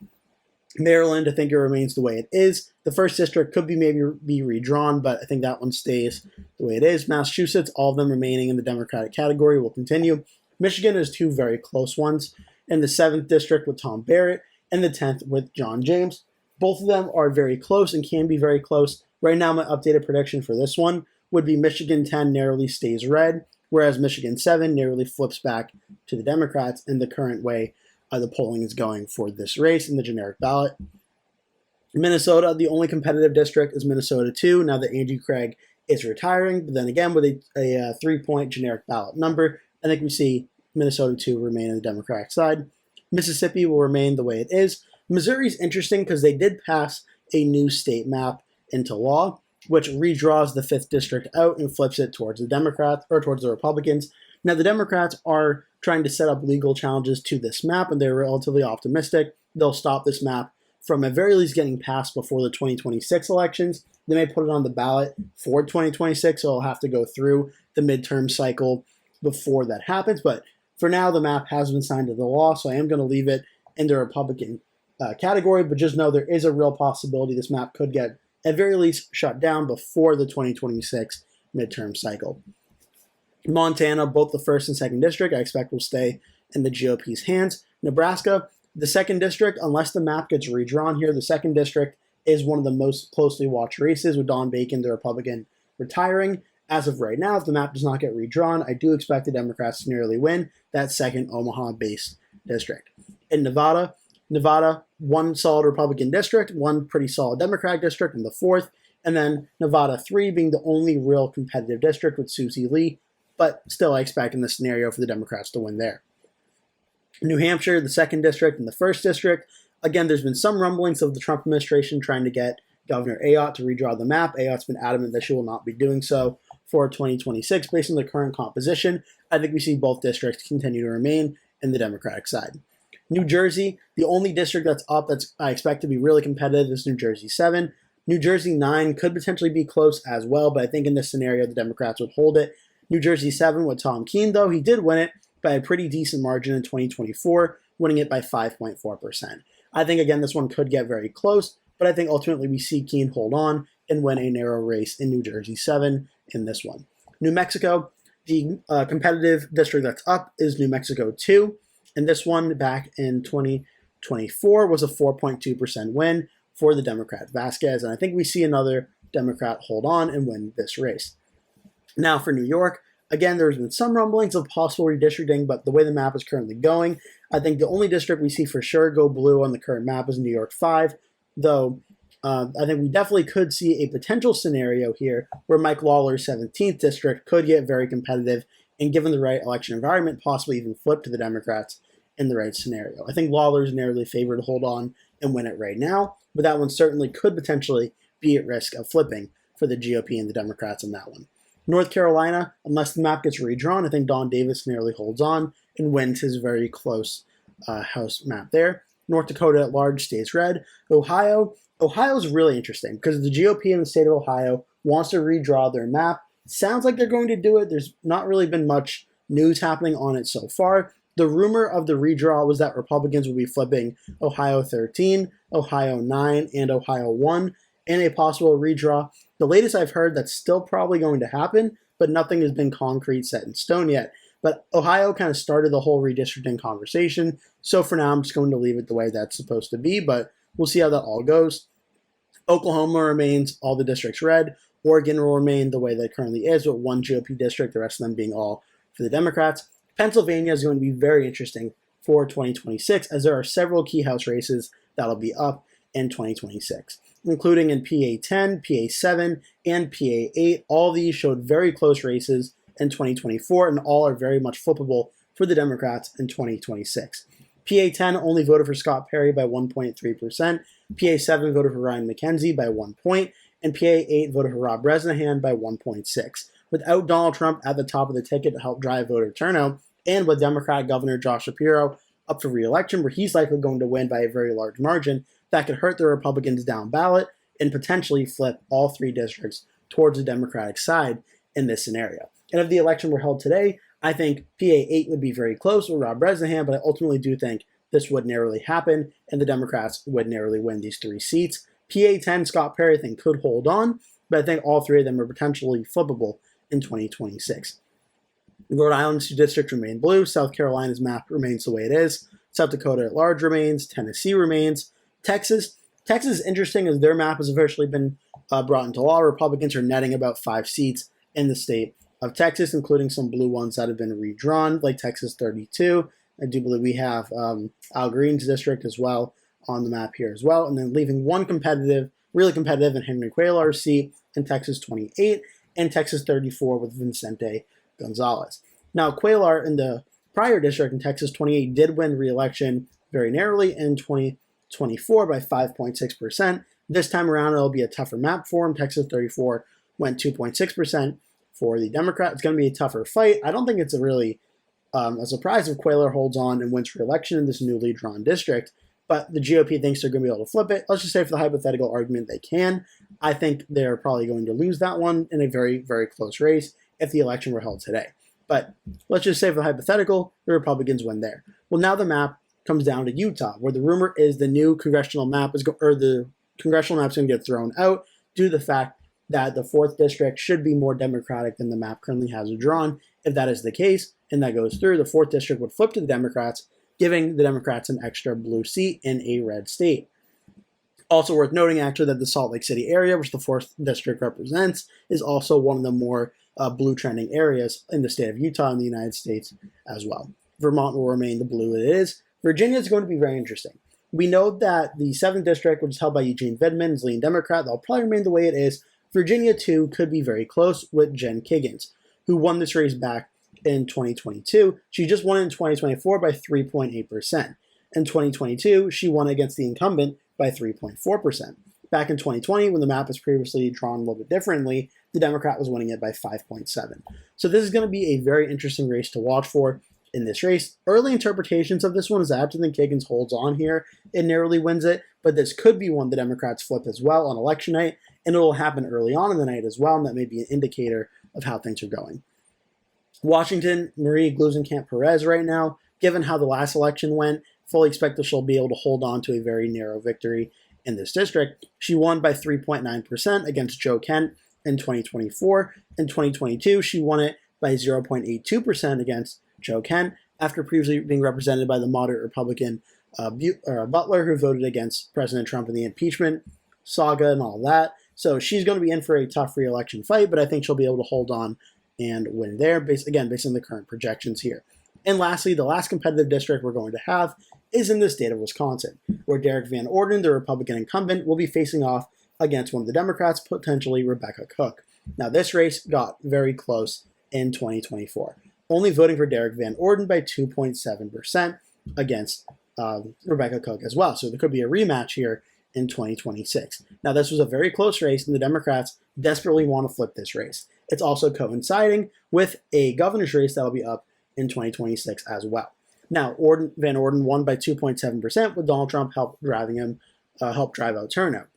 Maryland, I think it remains the way it is. The 1st district could be redrawn, but I think that one stays the way it is. Massachusetts, all of them remaining in the Democratic category, will continue. Michigan has 2 very close ones in the 7th district with Tom Barrett and the 10th with John James. Both of them are very close and can be very close. Right now, my updated prediction for this one would be Michigan 10 narrowly stays red, whereas Michigan 7 narrowly flips back to the Democrats in the current way the polling is going for this race in the generic ballot. Minnesota, the only competitive district is Minnesota 2, now that Andrew Craig is retiring. But then again, with a 3-point generic ballot number, I think we see Minnesota 2 remain on the Democratic side. Mississippi will remain the way it is. Missouri's interesting because they did pass a new state map into law, which redraws the 5th district out and flips it towards the Democrats or towards the Republicans. Now, the Democrats are trying to set up legal challenges to this map, and they're relatively optimistic they'll stop this map from at very least getting passed before the 2026 elections. They may put it on the ballot for 2026, so it'll have to go through the midterm cycle before that happens. But for now, the map has been signed into law, so I am going to leave it in the Republican category, but just know there is a real possibility this map could get at very least shut down before the 2026 midterm cycle. Montana, both the 1st and 2nd district, I expect will stay in the GOP's hands. Nebraska, the 2nd district, unless the map gets redrawn here, the 2nd district is one of the most closely watched races with Don Bacon, the Republican, retiring. As of right now, if the map does not get redrawn, I do expect the Democrats to nearly win that 2nd Omaha-based district. In Nevada, 1 solid Republican district, 1 pretty solid Democratic district in the 4th, and then Nevada 3 being the only real competitive district with Susie Lee, but still I expect in this scenario for the Democrats to win there. New Hampshire, the 2nd district and the 1st district. Again, there's been some rumblings of the Trump administration trying to get Governor Ayotte to redraw the map. Ayotte's been adamant that she will not be doing so for 2026. Based on the current composition, I think we see both districts continue to remain in the Democratic side. New Jersey, the only district that's up that's I expect to be really competitive is New Jersey 7. New Jersey 9 could potentially be close as well, but I think in this scenario, the Democrats would hold it. New Jersey 7 with Tom Keene, though, he did win it by a pretty decent margin in 2024, winning it by 5.4%. I think, again, this one could get very close, but I think ultimately we see Keene hold on and win a narrow race in New Jersey 7 in this one. New Mexico, the competitive district that's up is New Mexico 2, and this one back in 2024 was a 4.2% win for the Democrat Vasquez, and I think we see another Democrat hold on and win this race. Now for New York, again, there's been some rumblings of possible redistricting, but the way the map is currently going, I think the only district we see for sure go blue on the current map is New York 5, though I think we definitely could see a potential scenario here where Mike Lawler's 17th district could get very competitive and, given the right election environment, possibly even flip to the Democrats in the right scenario. I think Lawler's narrowly favored to hold on and win it right now, but that one certainly could potentially be at risk of flipping for the GOP and the Democrats in that one. North Carolina, unless the map gets redrawn, I think Don Davis nearly holds on and wins his very close House map there. North Dakota at large stays red. Ohio is really interesting because the GOP in the state of Ohio wants to redraw their map. Sounds like they're going to do it. There's not really been much news happening on it so far. The rumor of the redraw was that Republicans would be flipping Ohio 13, Ohio 9, and Ohio 1 in a possible redraw. The latest I've heard, that's still probably going to happen, but nothing has been concrete set in stone yet. But Ohio kind of started the whole redistricting conversation, so for now I'm just going to leave it the way that's supposed to be, but we'll see how that all goes. Oklahoma remains all the districts red. Oregon will remain the way that it currently is, with one GOP district, the rest of them being all for the Democrats. Pennsylvania is going to be very interesting for 2026, as there are several key House races that'll be up in 2026, including in PA 10, PA 7, and PA 8. All these showed very close races in 2024, and all are very much flippable for the Democrats in 2026. PA 10 only voted for Scott Perry by 1.3%. PA 7 voted for Ryan McKenzie by 1 point, and PA 8 voted for Rob Bresnahan by 1.6. Without Donald Trump at the top of the ticket to help drive voter turnout, and with Democratic Governor Josh Shapiro up for re-election, where he's likely going to win by a very large margin, that could hurt the Republicans down ballot and potentially flip all three districts towards the Democratic side in this scenario. And if the election were held today, I think PA 8 would be very close with Rob Bresnahan, but I ultimately do think this would narrowly happen, and the Democrats would narrowly win these three seats. PA 10, Scott Perry, I think, could hold on, but I think all three of them are potentially flippable in 2026. Rhode Island's district remain blue. South Carolina's map remains the way it is. South Dakota at large remains. Tennessee remains. Texas is interesting as their map has officially been brought into law. Republicans are netting about 5 seats in the state of Texas, including some blue ones that have been redrawn, like Texas 32. I do believe we have Al Green's district as well on the map here as well, and then leaving one really competitive in Henry Cuellar's seat in Texas 28 and Texas 34 with Vicente Gonzalez. Now, Cuellar in the prior district in Texas 28 did win re-election very narrowly in 2024 by 5.6%. This time around, it'll be a tougher map for him. Texas 34 went 2.6% for the Democrat. It's going to be a tougher fight. I don't think it's a surprise if Cuellar holds on and wins re-election in this newly drawn district, but the GOP thinks they're going to be able to flip it. Let's just say for the hypothetical argument they can. I think they're probably going to lose that one in a very, very close race if the election were held today. But let's just say for the hypothetical, the Republicans win there. Well, now the map comes down to Utah, where the rumor is the new congressional map the congressional map's going to get thrown out due to the fact that the 4th district should be more Democratic than the map currently has it drawn. If that is the case, and that goes through, the 4th district would flip to the Democrats, giving the Democrats an extra blue seat in a red state. Also worth noting, actually, that the Salt Lake City area, which the 4th district represents, is also one of the more blue trending areas in the state of Utah in the United States as well. Vermont will remain the blue it is. Virginia is going to be very interesting. We know that the 7th district, which is held by Eugene Vidman, is leaning Democrat. That'll probably remain the way it is. Virginia, too, could be very close with Jen Kiggans, who won this race back in 2022. She just won in 2024 by 3.8%. In 2022, she won against the incumbent by 3.4%. Back in 2020, when the map was previously drawn a little bit differently, the Democrat was winning it by 5.7. So this is going to be a very interesting race to watch for in this race. Early interpretations of this one is that I actually think Kiggans holds on here and narrowly wins it, but this could be one the Democrats flip as well on election night, and it will happen early on in the night as well, and that may be an indicator of how things are going. Washington, Marie Gluesenkamp-Perez right now, given how the last election went, fully expect that she'll be able to hold on to a very narrow victory in this district. She won by 3.9% against Joe Kent in 2024. In 2022, she won it by 0.82% against Joe Kent, after previously being represented by the moderate Republican Butler, who voted against President Trump in the impeachment saga and all that. So she's going to be in for a tough re-election fight, but I think she'll be able to hold on and win there, based on the current projections here. And lastly, the last competitive district we're going to have is in the state of Wisconsin, where Derek Van Orden, the Republican incumbent, will be facing off against one of the Democrats, potentially Rebecca Cook. Now, this race got very close in 2024, only voting for Derek Van Orden by 2.7% against Rebecca Cook as well. So there could be a rematch here in 2026. Now, this was a very close race, and the Democrats desperately want to flip this race. It's also coinciding with a governor's race that will be up in 2026 as well. Now, Van Orden won by 2.7%, with Donald Trump help drive out turnout.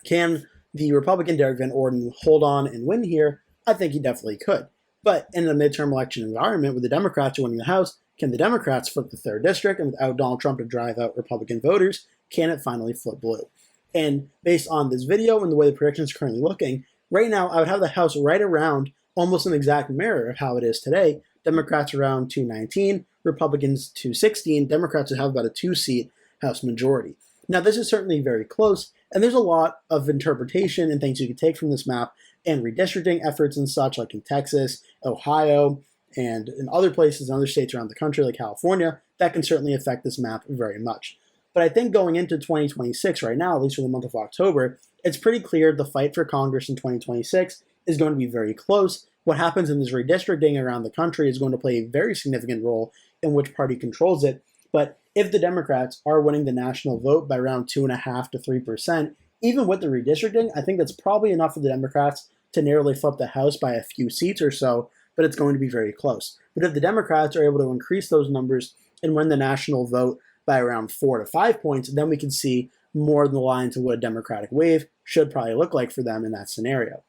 Can the Republican Derek Van Orden hold on and win here? I think he definitely could. But in a midterm election environment with the Democrats winning the House, can the Democrats flip the 3rd district? And without Donald Trump to drive out Republican voters, can it finally flip blue? And based on this video and the way the predictions are currently looking, right now I would have the House right around almost an exact mirror of how it is today. Democrats around 219, Republicans 216. Democrats would have about a 2-seat House majority. Now, this is certainly very close, and there's a lot of interpretation and things you can take from this map and redistricting efforts and such, like in Texas, Ohio, and in other places and other states around the country, like California, that can certainly affect this map very much. But I think going into 2026 right now, at least for the month of October, it's pretty clear the fight for Congress in 2026 is going to be very close. What happens in this redistricting around the country is going to play a very significant role in which party controls it. But if the Democrats are winning the national vote by around 2.5% to 3%, even with the redistricting, I think that's probably enough for the Democrats to narrowly flip the House by a few seats or so, but it's going to be very close. But if the Democrats are able to increase those numbers and win the national vote by around 4 to 5 points, then we can see more than the lines of what a Democratic wave should probably look like for them in that scenario.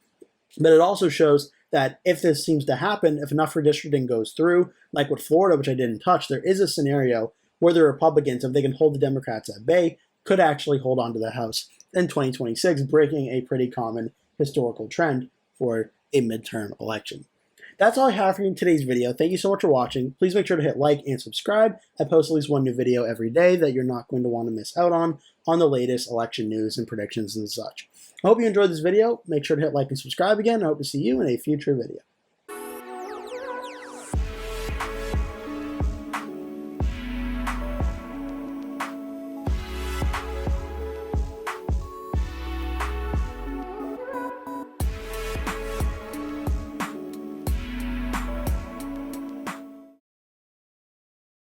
But it also shows that if this seems to happen, if enough redistricting goes through, like with Florida, which I didn't touch, there is a scenario where the Republicans, if they can hold the Democrats at bay, could actually hold on to the House in 2026, breaking a pretty common historical trend for a midterm election. That's all I have for you in today's video. Thank you so much for watching. Please make sure to hit like and subscribe. I post at least one new video every day that you're not going to want to miss out on the latest election news and predictions and such. I hope you enjoyed this video. Make sure to hit like and subscribe again. I hope to see you in a future video.